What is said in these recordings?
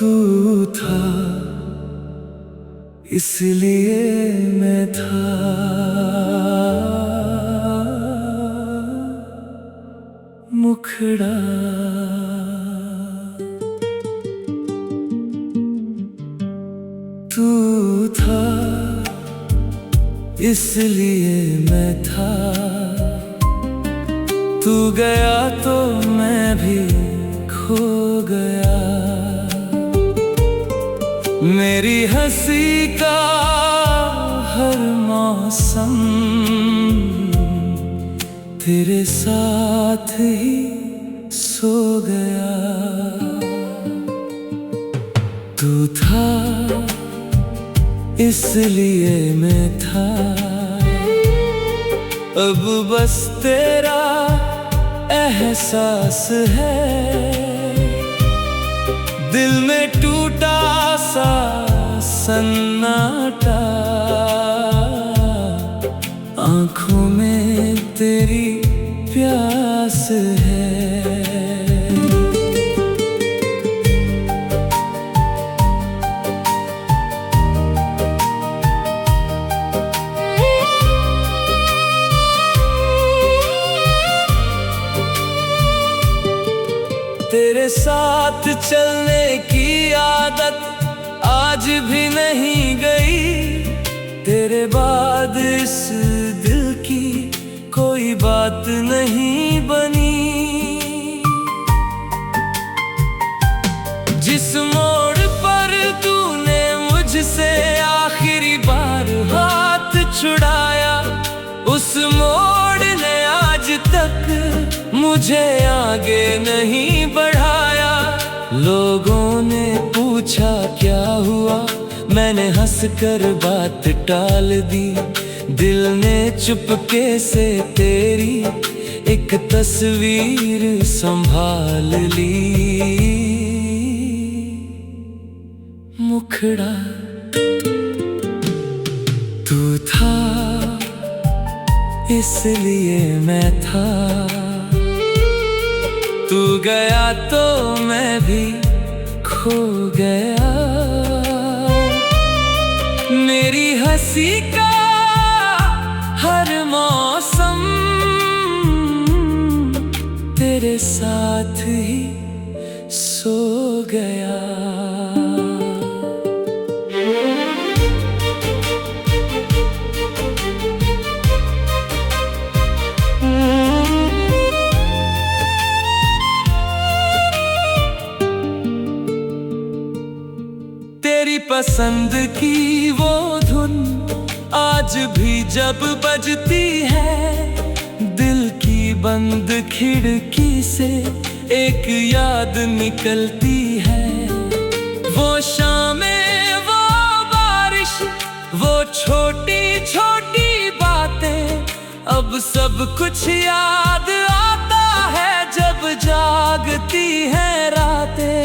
तू था इसलिए मैं था, मुखड़ा। तू था इसलिए मैं था, तू गया तो मैं भी खो गया। मेरी हंसी का हर मौसम तेरे साथ ही सो गया। तू था इसलिए मैं था, अब बस तेरा एहसास है। दिल में टूटा सा सन्नाटा, आंखों में तेरी प्यास है। तेरे साथ चलने की आदत आज भी नहीं गई, तेरे बाद इस दिल की कोई बात नहीं बनी। जिस मोड़ पर तूने मुझसे आखिरी बार हाथ छुड़ाया, उस मोड़ ने आज तक मुझे आगे नहीं बढ़ाया। लोगों ने पूछा क्या हुआ, मैंने हंसकर बात टाल दी। दिल ने चुपके से तेरी एक तस्वीर संभाल ली। मुखड़ा तू था इसलिए मैं था, तू गया तो मैं भी खो गया। मेरी हंसी का हर मौसम तेरे साथ ही सो गया। तेरी पसंद की वो धुन आज भी जब बजती है, दिल की बंद खिड़की से एक याद निकलती है। वो शामें, वो बारिश, वो छोटी छोटी बातें, अब सब कुछ याद आता है जब जागती हैं रातें।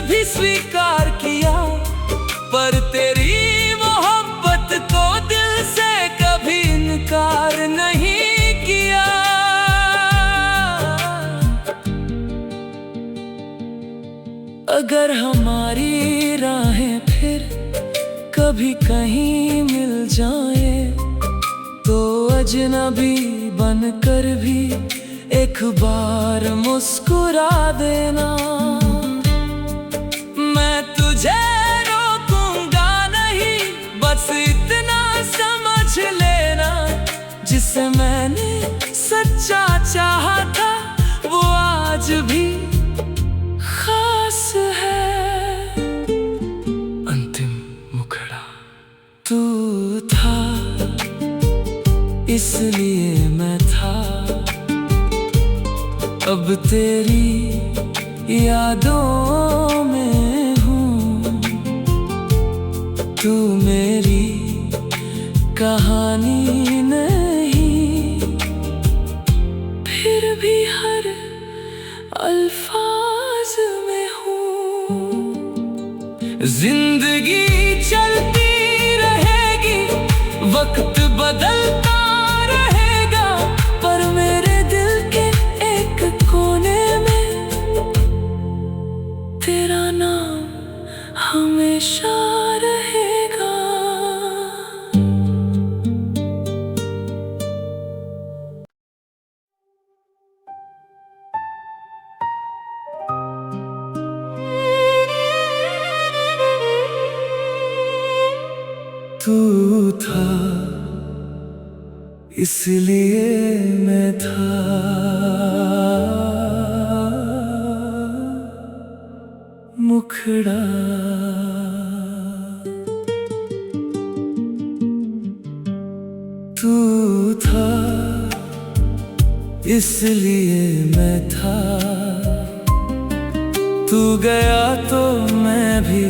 भी स्वीकार किया, पर तेरी मोहब्बत को दिल से कभी इनकार नहीं किया। अगर हमारी राहें फिर कभी कहीं मिल जाए, तो अजनबी बनकर भी एक बार मुस्कुरा देना। तुझे रोकूंगा नहीं, बस इतना समझ लेना, जिसे मैंने सच्चा चाहा था वो आज भी खास है। अंतिम मुखड़ा तू था इसलिए मैं था, अब तेरी यादों में तू मेरी कहानी नहीं, फिर भी हर अल्फाज में हूँ। जिंदगी चलती रहेगी, वक्त बदलता रहेगा, हमेशा रहेगा। तू था इसलिए मैं था, मुखड़ा तू था इसलिए मैं था, तू गया तो मैं भी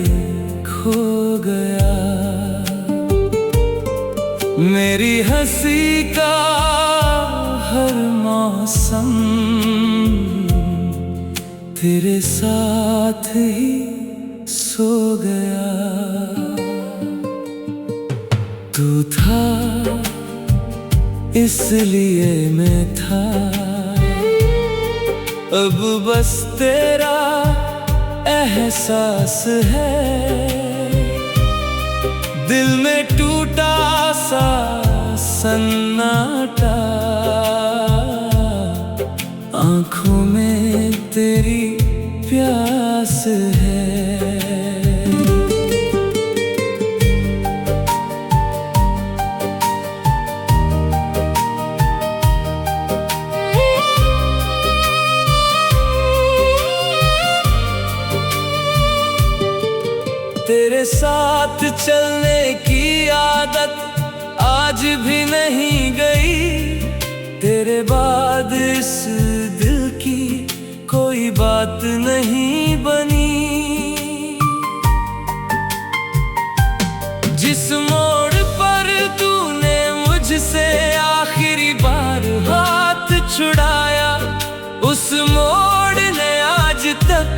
खो गया। मेरी हंसी का हर मौसम तेरे साथ ही सो गया। तू था इसलिए मैं था, अब बस तेरा एहसास है। दिल में टूटा सा सन्नाटा, आँखों में तेरी प्यास है। तेरे साथ चलने की आदत आज भी नहीं गई, तेरे बाद इस दिल की कोई बात नहीं बनी। जिस मोड़ पर तूने मुझसे आखिरी बार हाथ छुड़ाया, उस मोड़ ने आज तक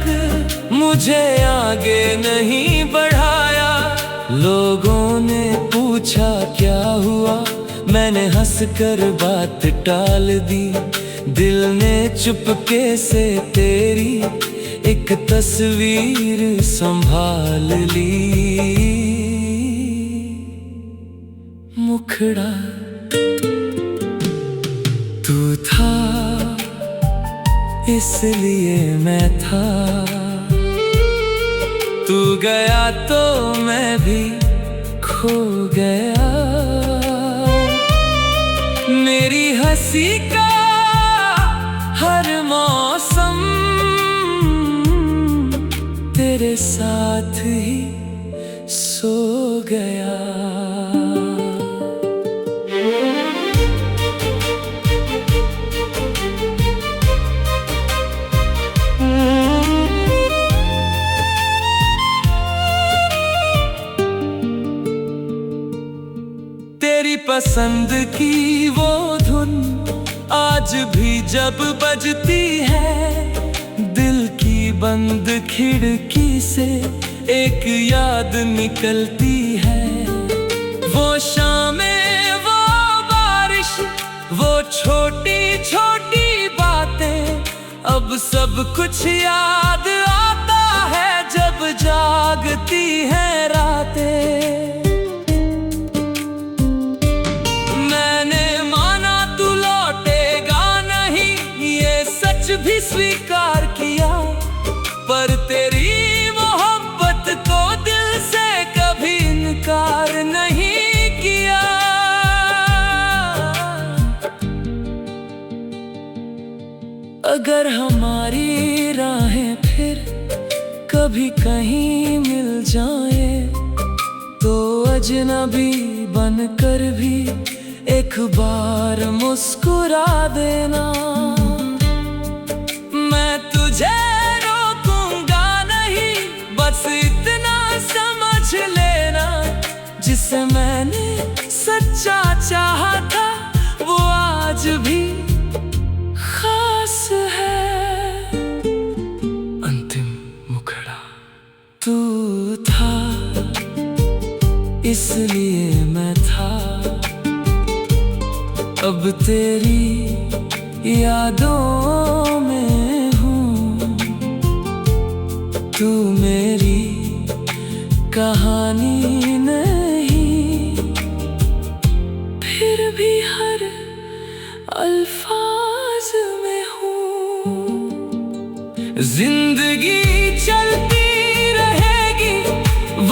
मुझे आगे नहीं बढ़ाया। लोगों ने पूछा क्या हुआ, मैंने हंसकर बात टाल दी। दिल ने चुपके से तेरी एक तस्वीर संभाल ली। मुखड़ा तू था इसलिए मैं था, तू गया तो मैं भी खो गया। मेरी हंसी का हर मौसम तेरे साथ ही सो गया। तेरी पसंद की वो धुन आज भी जब बजती है, दिल की बंद खिड़की से एक याद निकलती है। वो शामें, वो बारिश, वो छोटी छोटी बातें, अब सब कुछ याद आता है जब जागती हैं रातें। भी स्वीकार किया, पर तेरी मोहब्बत को दिल से कभी इनकार नहीं किया। अगर हमारी राहें फिर कभी कहीं मिल जाए, तो अजनबी बनकर भी एक बार मुस्कुरा देना। तुझे रोकूंगा नहीं, बस इतना समझ लेना, जिसे मैंने सच्चा चाहा था वो आज भी खास है। अंतिम मुखड़ा तू था इसलिए मैं था, अब तेरी यादों में हूँ। तू मेरी कहानी नहीं, फिर भी हर अल्फाज में हूँ। जिंदगी चलती रहेगी,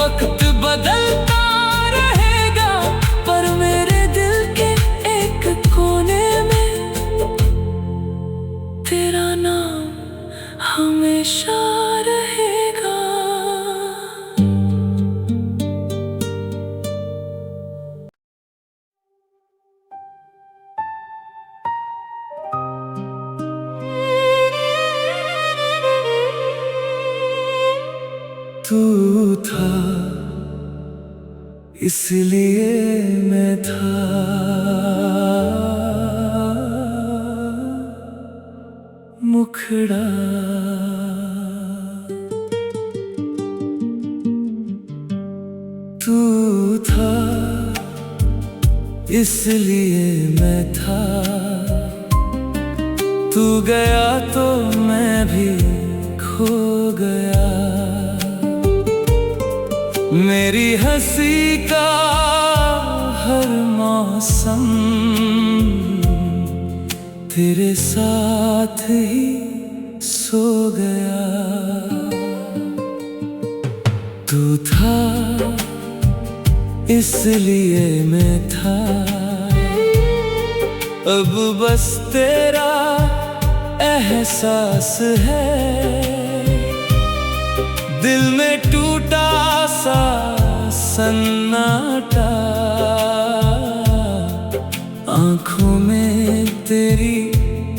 वक्त बदलता रहेगा, पर मेरे दिल के एक कोने में तेरा नाम हमेशा रहेगा। तू था इसलिए मैं था, मुखड़ा तू था इसलिए मैं था, तू गया तो मैं भी खो गया। मेरी हंसी का हर मौसम तेरे साथ ही सो गया। तू था इसलिए मैं था, अब बस तेरा एहसास है। दिल में टूटा सा सन्नाटा, आँखों में तेरी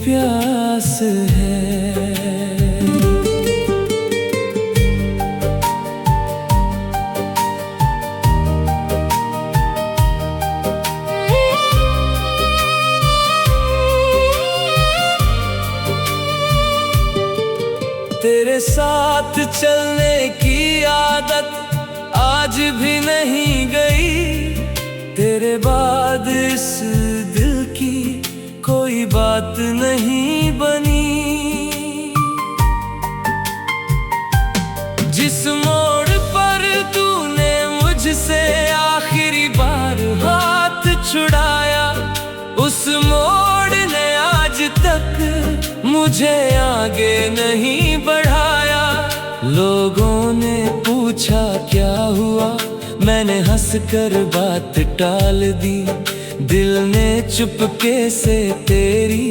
प्यास है। तेरे साथ चलने की आदत आज भी नहीं गई, तेरे बाद इस दिल की कोई बात नहीं बनी। जिस मोड़ पर तूने मुझसे आखिरी बार हाथ छुड़ाया, उस मोड़ ने आज तक मुझे आगे नहीं बढ़ाया। लोगों ने पूछा क्या हुआ, मैंने हंसकर बात टाल दी। दिल ने चुपके से तेरी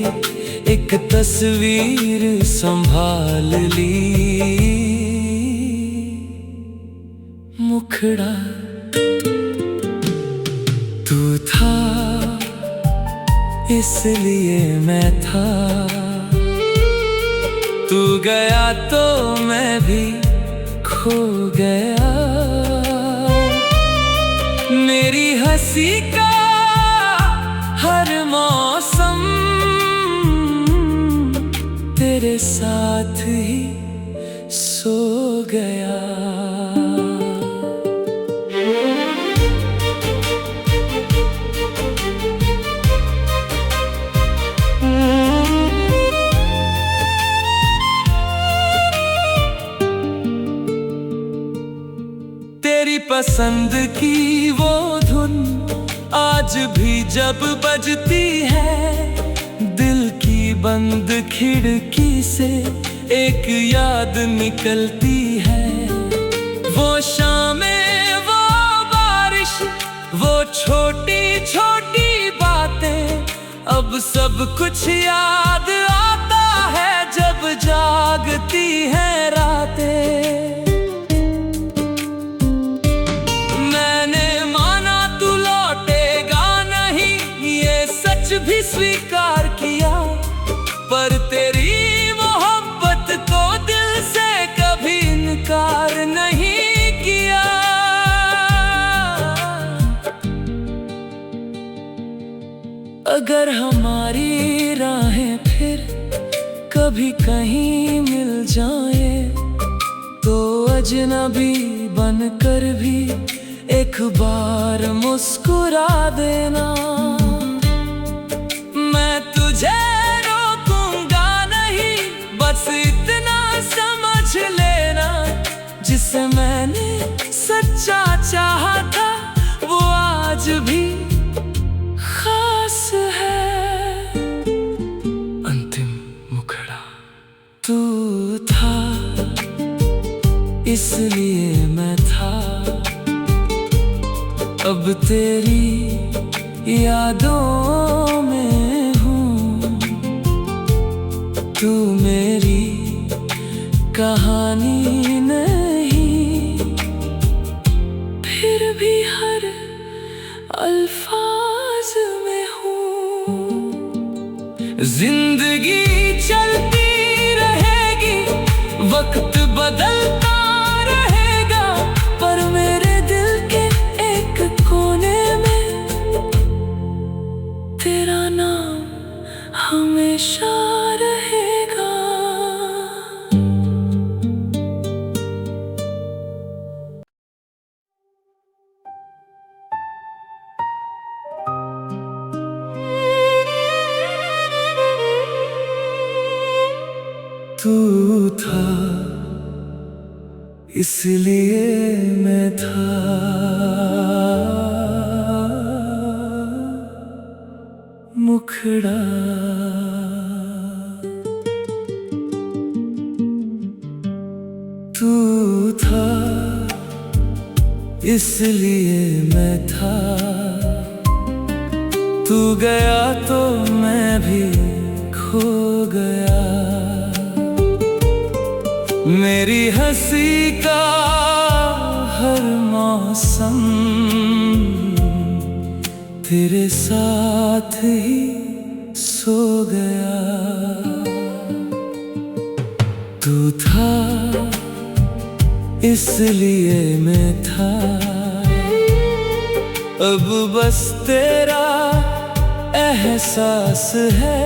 एक तस्वीर संभाल ली। मुखड़ा तू था इसलिए मैं था, तू गया तो मैं भी खो गया। मेरी हंसी का हर मौसम तेरे साथ ही सो गया। तेरी पसंद की वो धुन आज भी जब बजती है, दिल की बंद खिड़की से एक याद निकलती है। वो शामें, वो बारिश, वो छोटी छोटी बातें, अब सब कुछ याद आता है जब जागती हैं रातें। भी स्वीकार किया, पर तेरी मोहब्बत को दिल से कभी इनकार नहीं किया। अगर हमारी राहें फिर कभी कहीं मिल जाए, तो अजनबी बनकर भी एक बार मुस्कुरा देना। मैं तुझे रोकूंगा नहीं, बस इतना समझ लेना, जिसे मैंने सच्चा चाहा था वो आज भी खास है। अंतिम मुखड़ा तू था, इसलिए मैं था। अब तेरी यादों में हूँ, तू मेरी कहानी नहीं, फिर भी हर अल्फाज में हूँ। जिंदगी चलती रहेगी, वक्त बदलता रहेगा, पर मेरे दिल के एक कोने में तेरा नाम हमेशा रहेगा। तू था, इसलिए मैं था। मुखड़ा तू था, इसलिए मैं था। तू गया तो मैं भी खो गया। मेरी हंसी का हर मौसम तेरे साथ ही सो गया। तू था, इसलिए मैं था। अब बस तेरा एहसास है,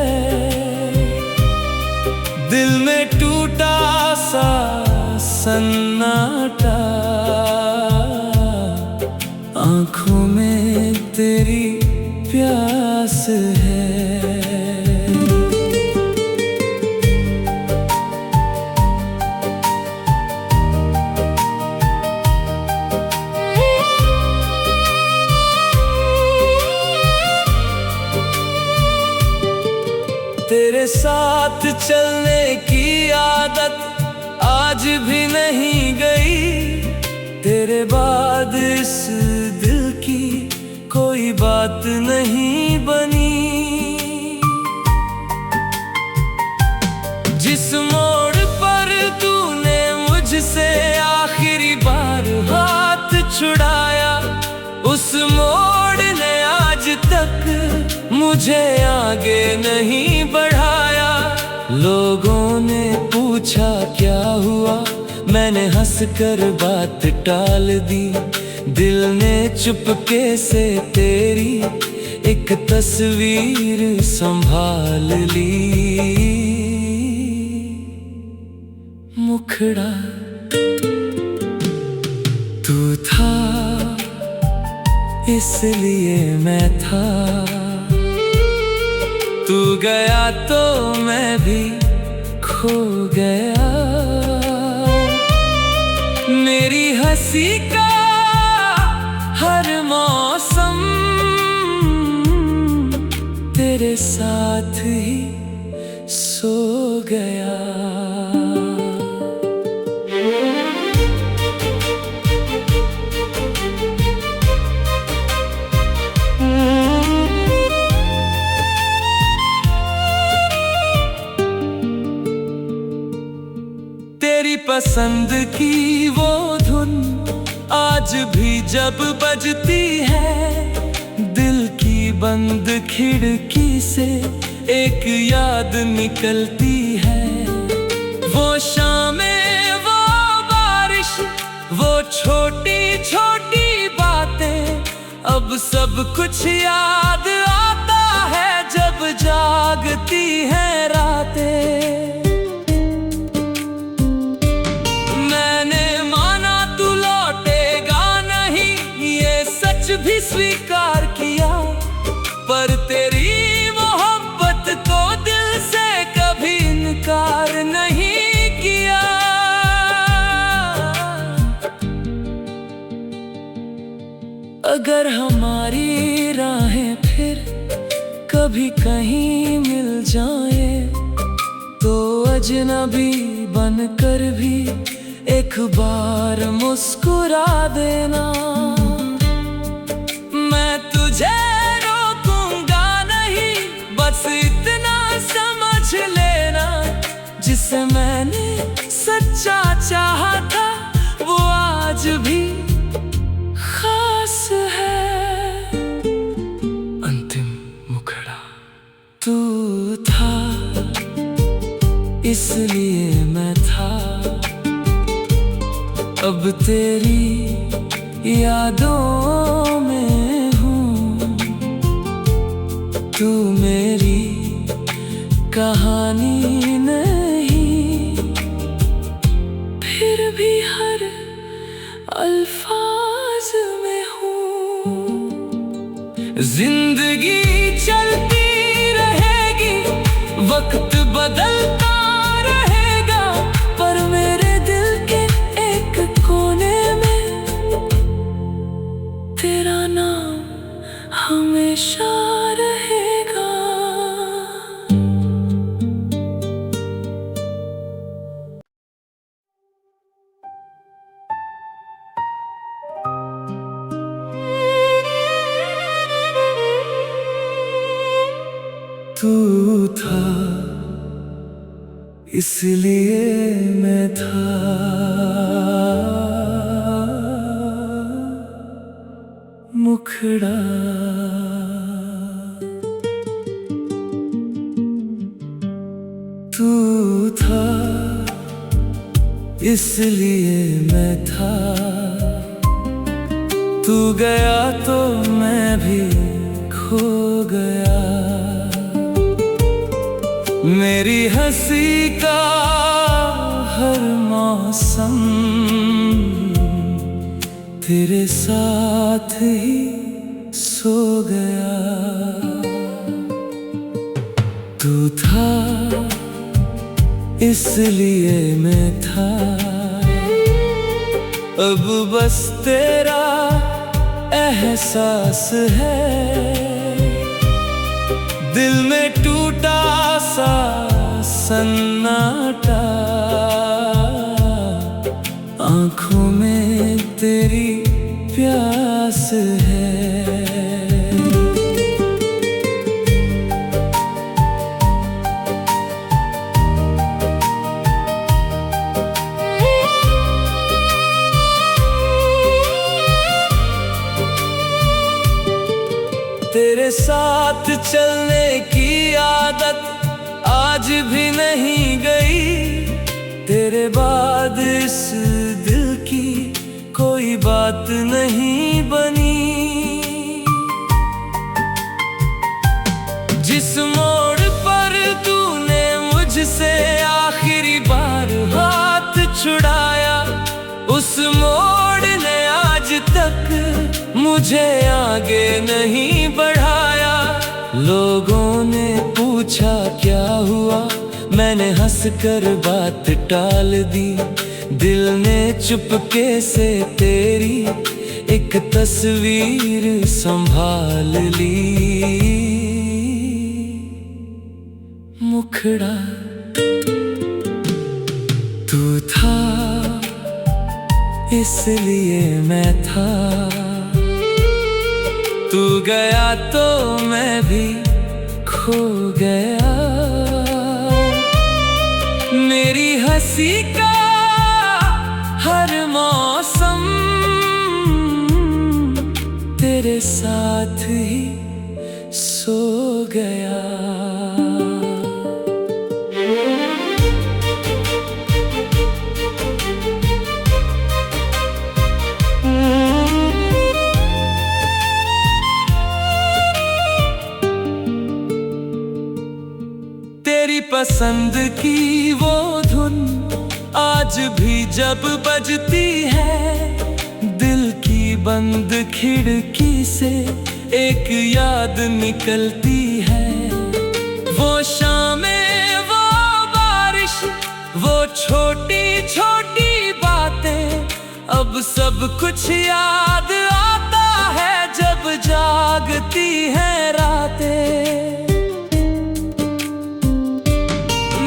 दिल में टूटा सा सन्नाटा। आँखों में तेरी प्यास है। तेरे साथ चलने की आदत आज भी नहीं गई। तेरे बाद इस दिल की कोई बात नहीं बनी। जिस मोड़ पर तूने मुझसे आखिरी बार हाथ छुड़ाया, उस मोड़ ने आज तक मुझे आगे नहीं बढ़ाया। लोगों ने पूछा क्या हुआ, मैंने हंसकर बात टाल दी। दिल ने चुपके से तेरी एक तस्वीर संभाल ली। मुखड़ा तू था, इसलिए मैं था। तू गया तो मैं भी खो गया। मेरी हंसी का हर मौसम तेरे साथ ही सो गया। तेरी पसंद की वो धुन आज भी जब बजती है, दिल की बंद खिड़की से एक याद निकलती है। वो शामें, वो बारिश, वो छोटी छोटी बातें, अब सब कुछ याद आता है जब जागती हैं रातें। भी स्वीकार किया, पर तेरी मोहब्बत को दिल से कभी इनकार नहीं किया। अगर हमारी राहें फिर कभी कहीं मिल जाए तो अजनबी बनकर भी एक बार मुस्कुरा देना। मैं तुझे रोकूंगा नहीं, बस इतना समझ लेना, जिसे मैंने सच्चा चाहा था वो आज भी खास है। अंतिम मुखड़ा तू था, इसलिए मैं था। अब तेरी यादों में हूँ, तू मेरी कहानी नहीं, फिर भी हर अल्फाज में हूँ। जिंदगी चलती रहेगी, वक्त बदलता रहेगा, पर मेरे दिल के एक कोने में तेरा नाम हमेशा रहेगा। तू था, इसलिए मैं था। मुखड़ा तू था, इसलिए मैं था। तू गया तो मैं भी खो गया। मेरी हंसी का हर मौसम तेरे साथ ही सो गया। तू था, इसलिए मैं था। अब बस तेरा एहसास है, दिल में टूटा सा सन्नाटा, आँखों में तेरी प्यास है। तेरे साथ चलने की आदत आज भी नहीं गई, तेरे बाद इस दिल की कोई बात नहीं बनी। जिस मोड़ पर तूने मुझसे आखिरी बार हाथ छुड़ाया, उस मोड़ ने आज तक मुझे आगे नहीं बढ़ाया। लोगों ने पूछा क्या हुआ, मैंने हंसकर बात टाल दी। दिल ने चुपके से तेरी एक तस्वीर संभाल ली। मुखड़ा तू था, इसलिए मैं था। तू गया तो मैं भी खो गया। मेरी हंसी का हर मौसम तेरे साथ ही सो गया। तेरी पसंद की वो धुन आज भी जब बजती है, दिल की बंद खिड़की से एक याद निकलती है। वो शामें, वो बारिश, वो छोटी छोटी बातें, अब सब कुछ याद आता है हैं रातें।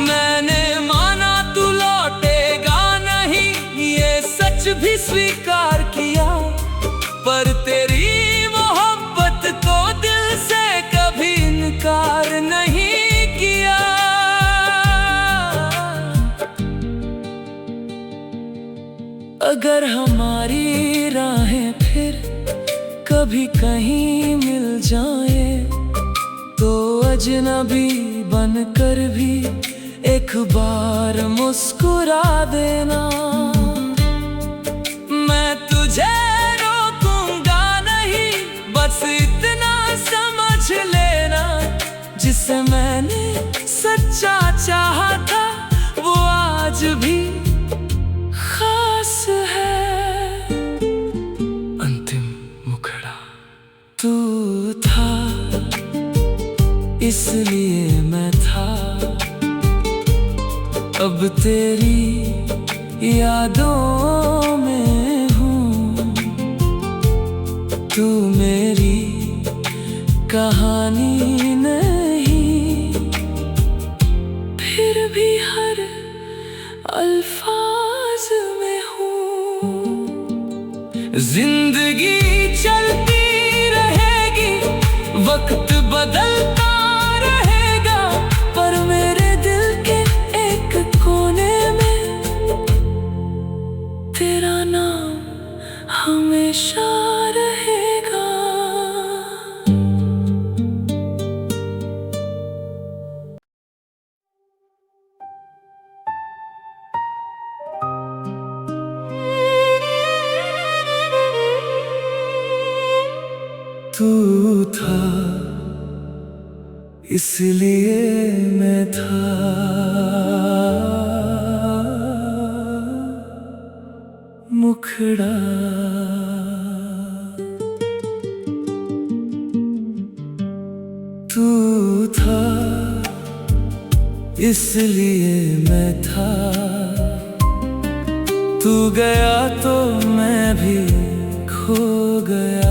मैंने माना तू लौटेगा नहीं, ये सच भी स्वीकार किया, पर तेरी मोहब्बत को दिल से कभी इनकार नहीं किया। अगर हमारी राहें फिर कभी कहीं मिल जाए, तो अजनबी बनकर भी एक बार मुस्कुरा देना। मैं तुझे रोकूंगा नहीं, बस इतना समझ लेना, जिसे मैंने सच्चा चाहा था वो आज भी खास है। अंतिम मुखड़ा तू था, इसलिए मैं था। अब तेरी यादों में हूँ, तू मेरी कहानी नहीं, फिर भी हर अल्फाज में हूँ। जिंदगी चलती रहेगी, वक्त बदलता रहेगा, पर मेरे दिल के एक कोने में तेरा नाम हमेशा रहेगा। तू था, इसलिए मैं था। मुखड़ा तू था, इसलिए मैं था। तू गया तो मैं भी खो गया।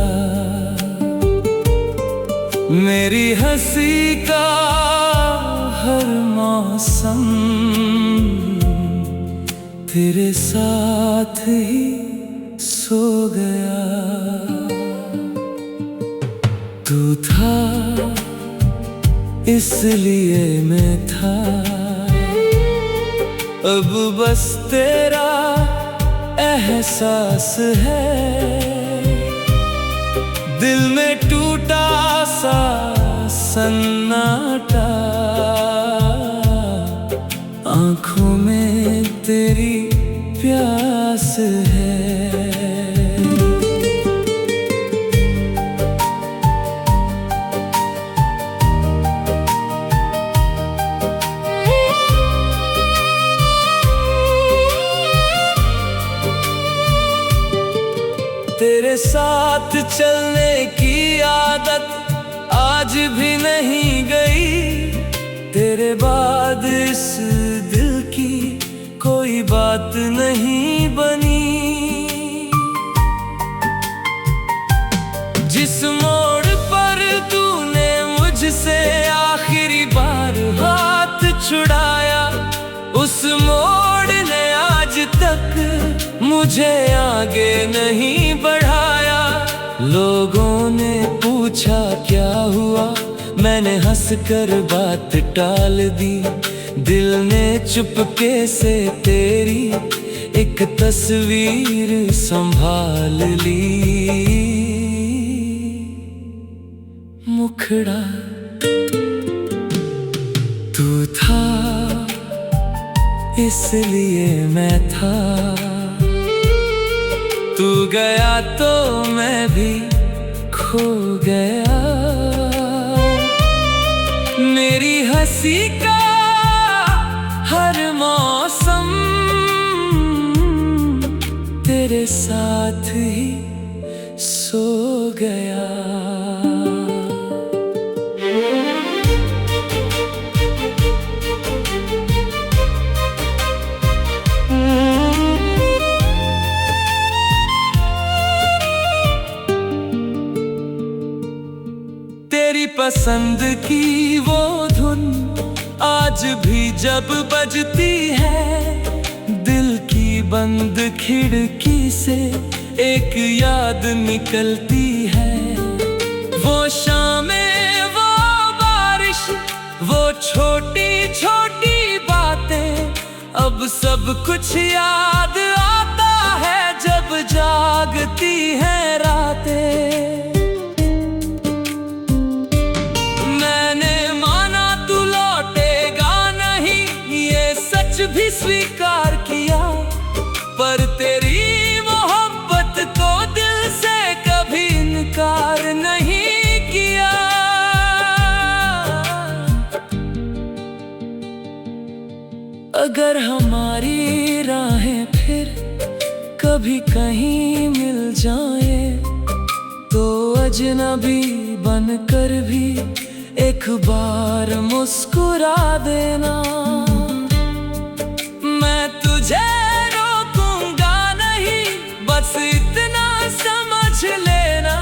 मेरी हंसी का हर मौसम तेरे साथ ही सो गया। तू था, इसलिए मैं था। अब बस तेरा एहसास है, दिल में टूटा सा सन्नाटा, आँखों में तेरी प्यास है। तेरे साथ चलने की आदत आज भी नहीं गई, तेरे बाद इस दिल की कोई बात नहीं बनी। जिस मोड़ पर तूने मुझसे आखिरी बार हाथ छुड़ाया, उस मोड़ ने आज तक मुझे आगे नहीं बढ़ाया। लोगों ने पूछा क्या हुआ, मैंने हंसकर बात टाल दी। दिल ने चुपके से तेरी एक तस्वीर संभाल ली। मुखड़ा तू था, इसलिए मैं था। तू गया तो मैं भी खो गया। मेरी हंसी का हर मौसम तेरे साथ ही सो गया। पसंद की वो धुन आज भी जब बजती है, दिल की बंद खिड़की से एक याद निकलती है। वो शामें, वो बारिश, वो छोटी छोटी बातें, अब सब कुछ याद आता है जब जागती हैं रातें। मैंने माना तू लौटेगा नहीं, ये सच भी स्वीकार किया, पर तेरी मोहब्बत को दिल से कभी इनकार नहीं किया। अगर हमारी राहें फिर कभी कहीं मिल जाए, तो अजनबी बनकर भी एक बार मुस्कुरा देना। मैं तुझे रोकूंगा नहीं, बस इतना समझ लेना,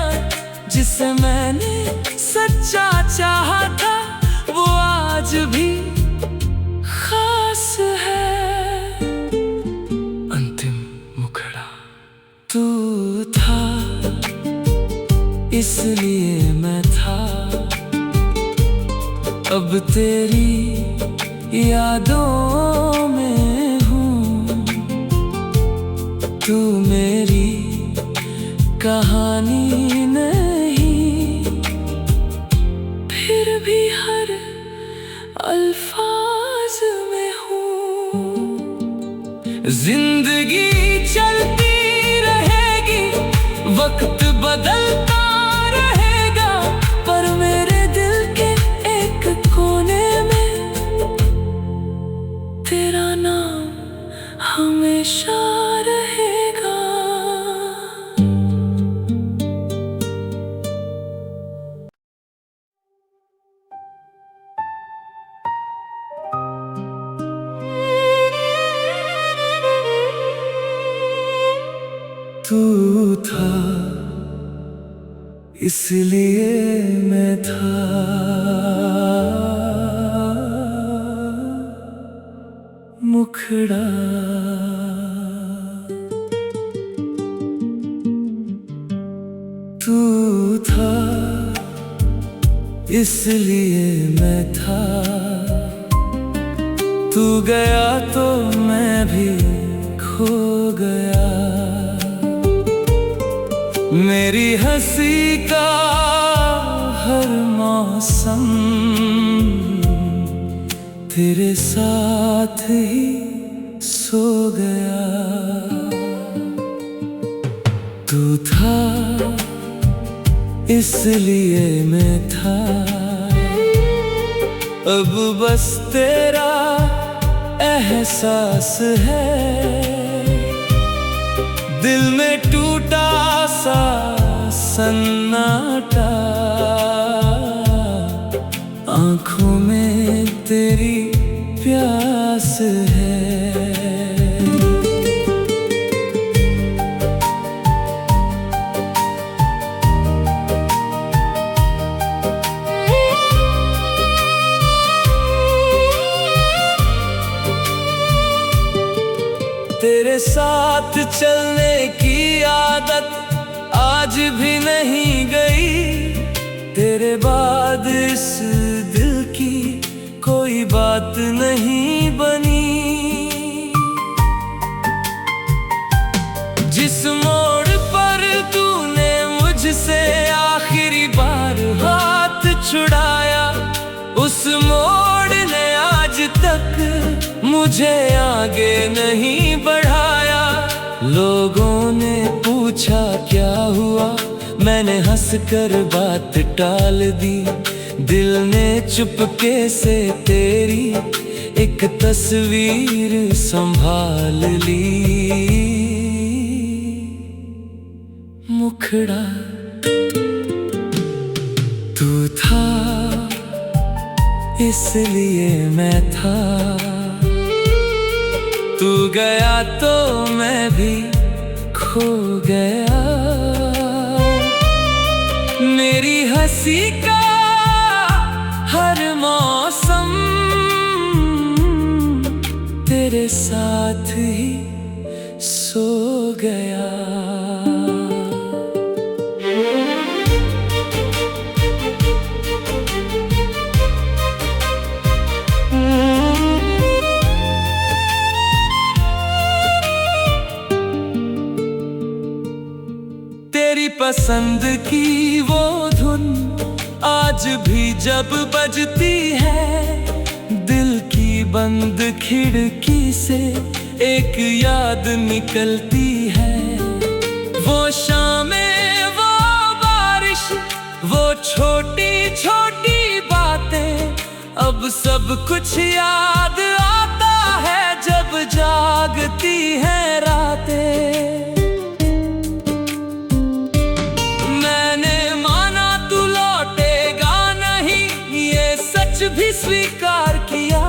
जिसे मैंने सच्चा चाहा था वो आज भी खास है। अंतिम मुखड़ा तू था, इसलिए मैं था, अब तेरी यादों में हूँ। तू मेरी कहानी नहीं, फिर भी हर अल्फाज में हूँ। जिंदगी चलती रहेगी, वक्त बदलता रहेगा, पर मेरे दिल के एक कोने में तेरा नाम हमेशा रहेगा। तू था, इसलिए मैं था, मुखड़ा तू था, इसलिए मैं था। तू गया तो मैं भी खो गया। मेरी हंसी का हर मौसम तेरे साथ ही सो गया। तू था, इसलिए मैं था, अब बस तेरा एहसास है। दिल में टूटा सा सन्नाटा, आँखों में तेरी प्यास है। तेरे साथ चलने की आदत आज भी नहीं गई। तेरे बाद इस दिल की कोई बात नहीं बनी। जिस मोड़ पर तूने मुझसे आखिरी बार हाथ छुड़ाया, उस मोड़ ने आज तक मुझे आगे नहीं बढ़ाया। लोगों ने पूछा क्या हुआ, मैंने हंसकर बात टाल दी। दिल ने चुपके से तेरी एक तस्वीर संभाल ली। मुखड़ा तू था, इसलिए मैं था। तू गया तो मैं भी खो गया। मेरी हंसी का हर मौसम तेरे साथ ही सो गया। तेरी पसंद की वो धुन आज भी जब बजती है, दिल की बंद खिड़की से एक याद निकलती है। वो शामें, वो बारिश, वो छोटी छोटी बातें, अब सब कुछ याद आता है जब जागती हैं रातें। भी स्वीकार किया,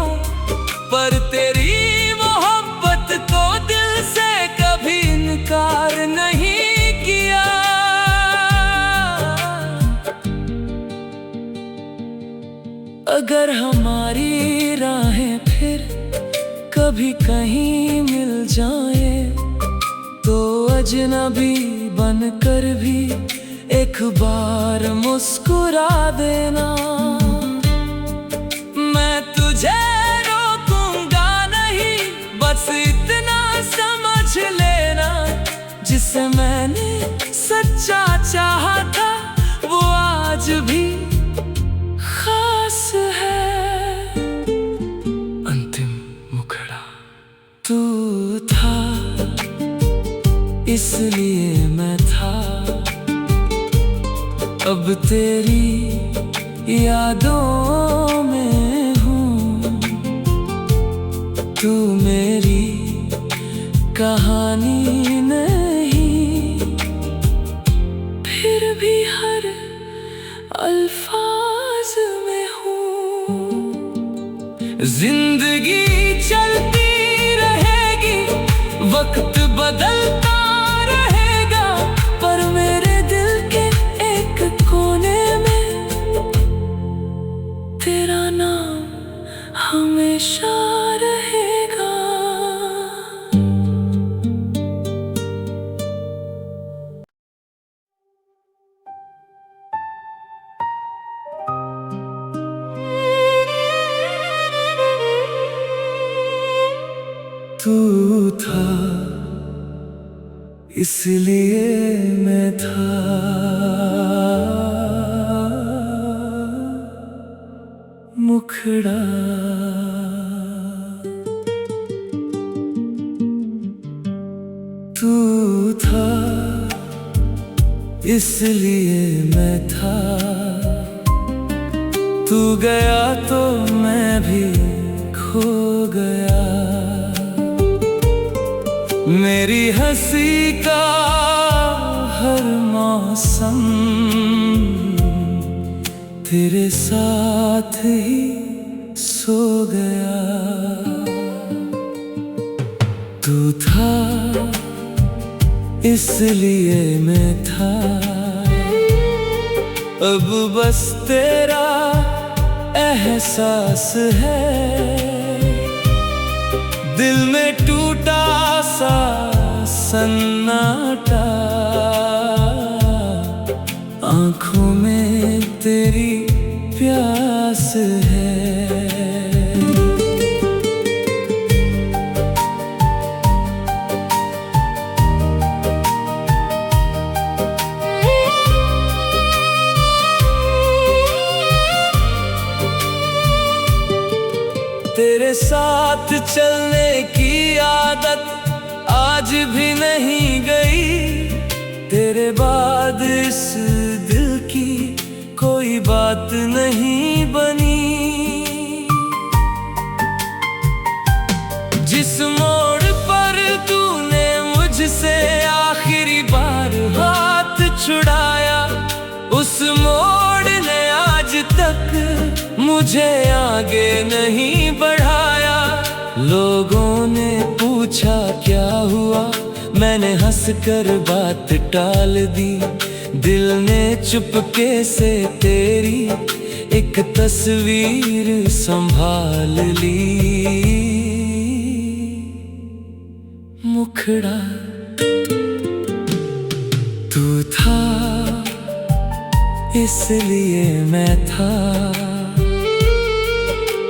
पर तेरी मोहब्बत को दिल से कभी इनकार नहीं किया। अगर हमारी राहें फिर कभी कहीं मिल जाए, तो अजनबी बनकर भी एक बार मुस्कुरा देना। मैं तुझे रोकूंगा नहीं, बस इतना समझ लेना, जिसे मैंने सच्चा चाहा था वो आज भी खास है। अंतिम मुखड़ा तू था, इसलिए मैं था। अब तेरी यादों में हूँ, तू मेरी कहानी नहीं, फिर भी हर अल्फाज में हूँ। जिंदगी चलती रहेगी, वक्त बदलता रहेगा, पर मेरे दिल के एक कोने में तेरा नाम हमेशा रहेगा। तू था, इसलिए मैं था। मुखड़ा तू था, इसलिए मैं था। तू गया तो मैं भी खो गया। मेरी हंसी का हर मौसम तेरे साथ ही सो गया। तू था, इसलिए मैं था। अब बस तेरा एहसास है, दिल में टूटा सा सन्नाटा। आँखों में तेरी प्यास है। तेरे साथ चलने की आदत आज भी नहीं गई। तेरे बाद इस दिल की कोई बात नहीं बनी। जिस मोड़ पर तूने मुझसे आखिरी बार हाथ छुड़ाया, उस मोड़ ने आज तक मुझे आगे नहीं बढ़ाया। लोगों ने पूछा क्या हुआ, मैंने हंसकर बात टाल दी। दिल ने चुपके से तेरी एक तस्वीर संभाल ली। मुखड़ा तू था, इसलिए मैं था।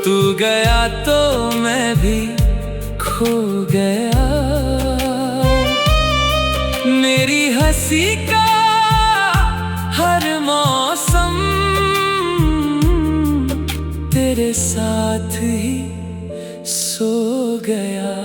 तू गया तो मैं भी खो गया। मेरी हंसी का हर मौसम तेरे साथ ही सो गया।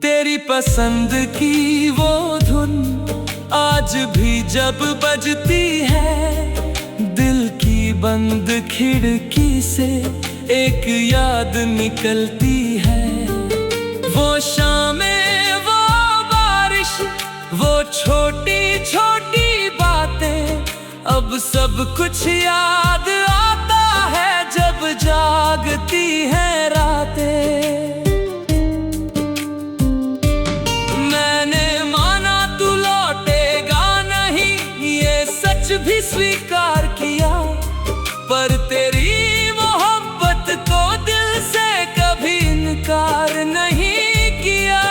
तेरी पसंद की वो धुन आज भी जब बजती है, दिल की बंद खिड़की से एक याद निकलती है। वो शामें, वो बारिश, वो छोटी छोटी बातें, अब सब कुछ याद आता है जब जागती हैं रातें। भी स्वीकार किया, पर तेरी मोहब्बत को दिल से कभी इनकार नहीं किया।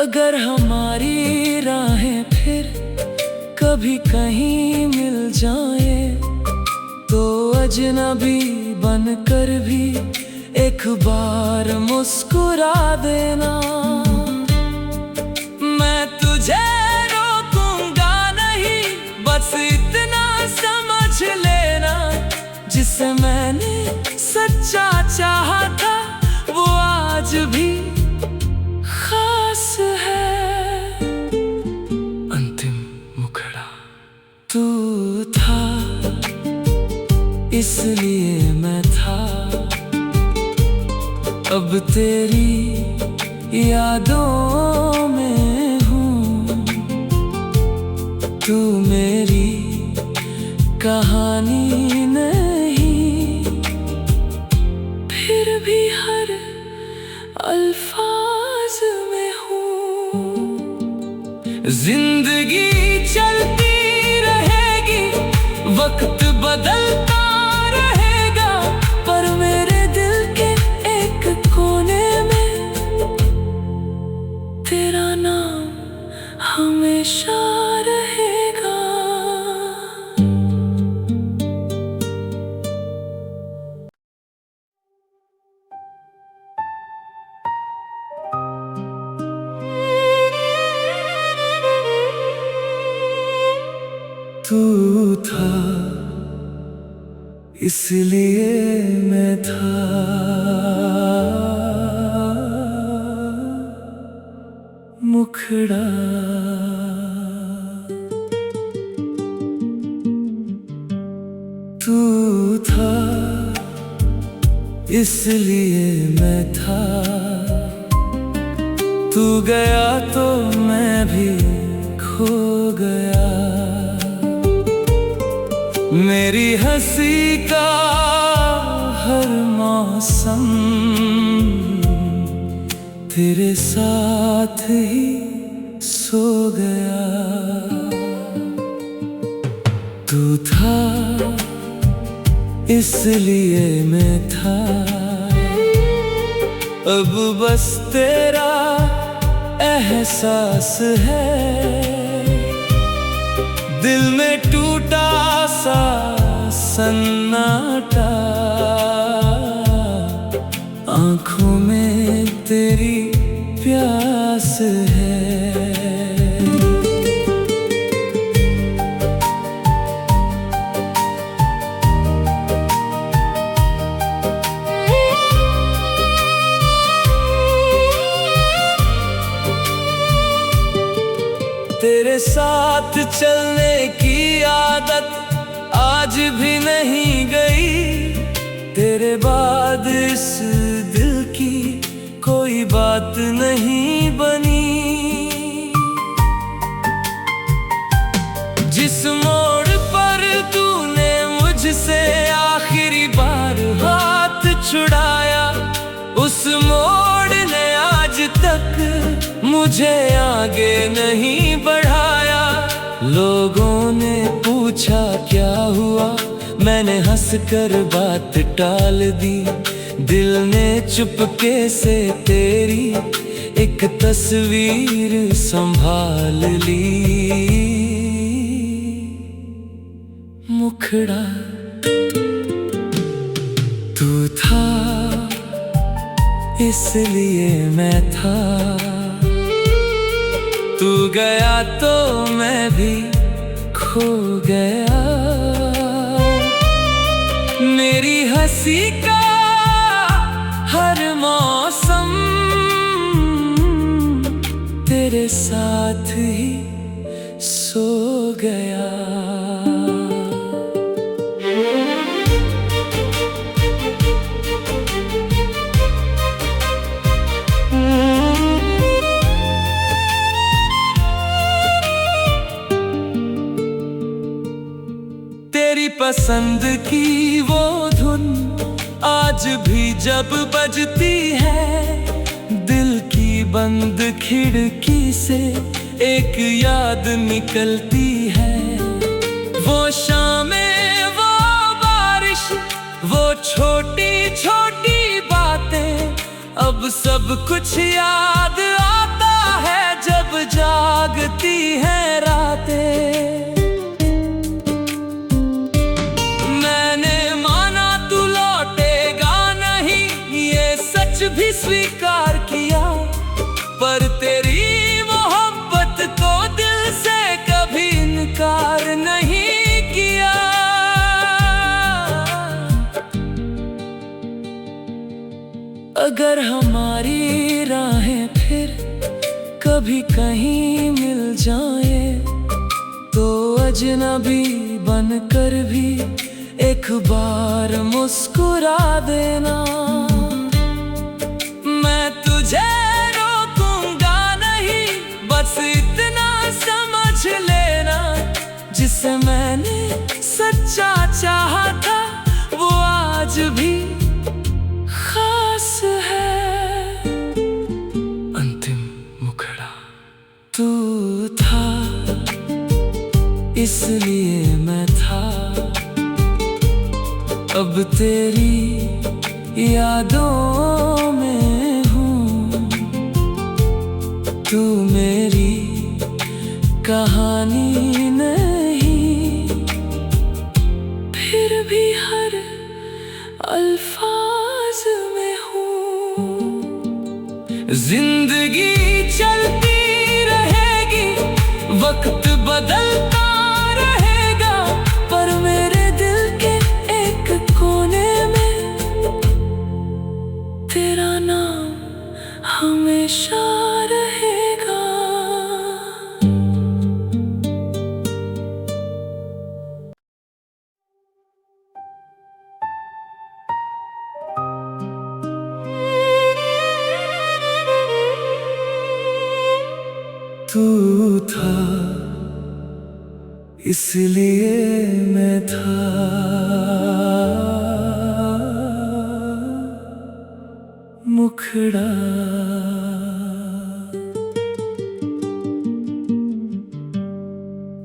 अगर हमारी राहें फिर कभी कहीं मिल जाए, तो अजनबी बनकर भी एक बार मुस्कुरा देना। मैं तुझे रोकूंगा नहीं, बस इतना समझ लेना, जिसे मैंने सच्चा चाहा था वो आज भी खास है। अंतिम मुखड़ा तू था, इसलिए मैं था। अब तेरी यादों में तू मेरी कहानी नहीं, फिर भी हर अल्फाज में हूँ। जिंदगी चलती रहेगी, वक्त बदलता रहेगा, पर मेरे दिल के एक कोने में तेरा नाम हमेशा रहेगा। तू था, इसलिए मैं था। मुखड़ा तू था, इसलिए मैं था। तू गया तो मैं भी खो गया। मेरी हंसी का हर मौसम तेरे साथ ही सो गया। तू था, इसलिए मैं था। अब बस तेरा एहसास है, दिल में टूटा सा सन्नाटा। आँखों में तेरी प्यास है। तेरे साथ चलने की आदत आज भी नहीं गई। तेरे बाद इस दिल की कोई बात नहीं बनी। तुझे आगे नहीं बढ़ाया। लोगों ने पूछा क्या हुआ, मैंने हंसकर बात टाल दी। दिल ने चुपके से तेरी एक तस्वीर संभाल ली। मुखड़ा तू था, इसलिए मैं था। तू गया तो मैं भी खो गया। मेरी हंसी का हर मौसम तेरे साथ ही सो गया। तेरी पसंद की वो धुन आज भी जब बजती है, दिल की बंद खिड़की से एक याद निकलती है। वो शामें, वो बारिश, वो छोटी छोटी बातें, अब सब कुछ याद आता है जब जागती हैं रातें। भी स्वीकार किया, पर तेरी मोहब्बत को दिल से कभी इनकार नहीं किया। अगर हमारी राहें फिर कभी कहीं मिल जाए, तो अजनबी बनकर भी एक बार मुस्कुरा देना। तुझे रोकूंगा नहीं, बस इतना समझ लेना, जिसे मैंने सच्चा चाहा था वो आज भी खास है। अंतिम मुखड़ा तू था, इसलिए मैं था। अब तेरी यादों में तू मेरी कहानी नहीं, फिर भी हर अल्फाज में हूँ। जिंदगी चलती रहेगी, वक्त बदलता रहेगा, पर मेरे दिल के एक कोने में तेरा नाम हमेशा रहेगा। तू था, इसलिए मैं था। मुखड़ा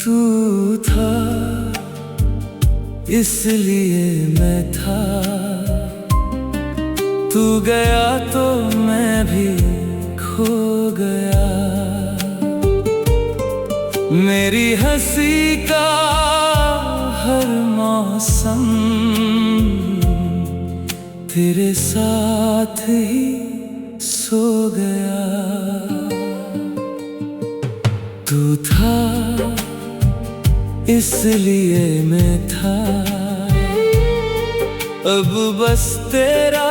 तू था, इसलिए मैं था। तू गया तो मैं भी खो गया। मेरी हंसी का हर मौसम तेरे साथ ही सो गया। तू था, इसलिए मैं था। अब बस तेरा